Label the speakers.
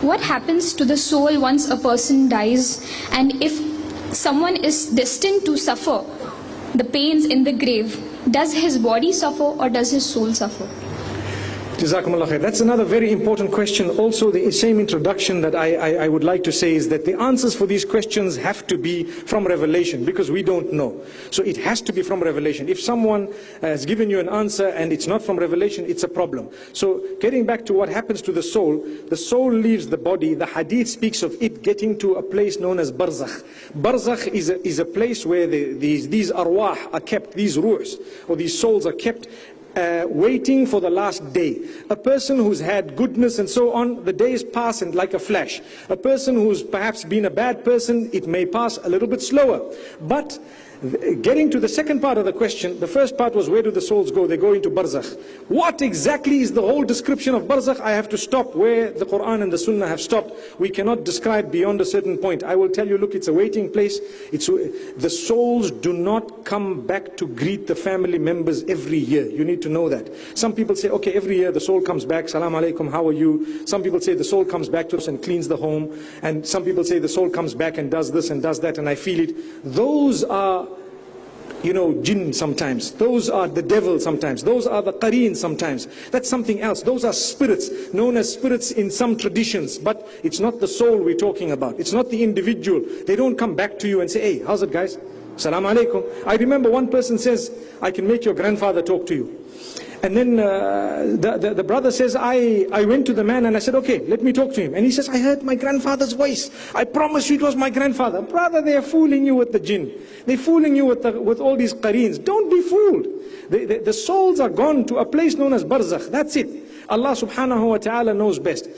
Speaker 1: what happens to the soul once a person dies, and if someone is destined to suffer the pains in the grave, does his body suffer or does his soul suffer?
Speaker 2: Jazakumullah khair. That's another very important question. Also, the same introduction that I would like to say is that the answers for these questions have to be from Revelation, because we don't know. So it has to be from Revelation. If someone has given you an answer and it's not from Revelation, it's a problem. So getting back to what happens to the soul leaves the body. The hadith speaks of it getting to a place known as Barazak. Barazak is a place where these arwah are kept, these ruhs, or these souls are kept, waiting for the last day. A person who's had goodness and so on, the days pass in like a flash. A person who's perhaps been a bad person, it may pass a little bit slower. But getting to the second part of the question, the first part was, where do the souls go? They go into Barzakh. What exactly is the whole description of Barzakh? I have to stop where the Quran and the Sunnah have stopped. We cannot describe beyond a certain point. I will tell you, look, it's a waiting place. The souls do not come back to greet the family members every year. You need to know that. Some people say, okay, every year the soul comes back, salam alaikum, how are you? Some people say the soul comes back to us and cleans the home. And some people say the soul comes back and does this and does that, and I feel it. Those are, jinn sometimes. Those are the devil sometimes. Those are the qareen sometimes. That's something else. Those are spirits, known as spirits in some traditions. But it's not the soul we're talking about. It's not the individual. They don't come back to you and say, hey, how's it guys? Salam alaikum. I remember one person says, I can make your grandfather talk to you. And then the brother says, I went to the man and I said, okay, let me talk to him. And he says, I heard my grandfather's voice. I promise you it was my grandfather. Brother, they are fooling you with the jinn. They're fooling you with all these qareens. Don't be fooled. The souls are gone to a place known as Barzakh. That's it. Allah subhanahu wa ta'ala knows best.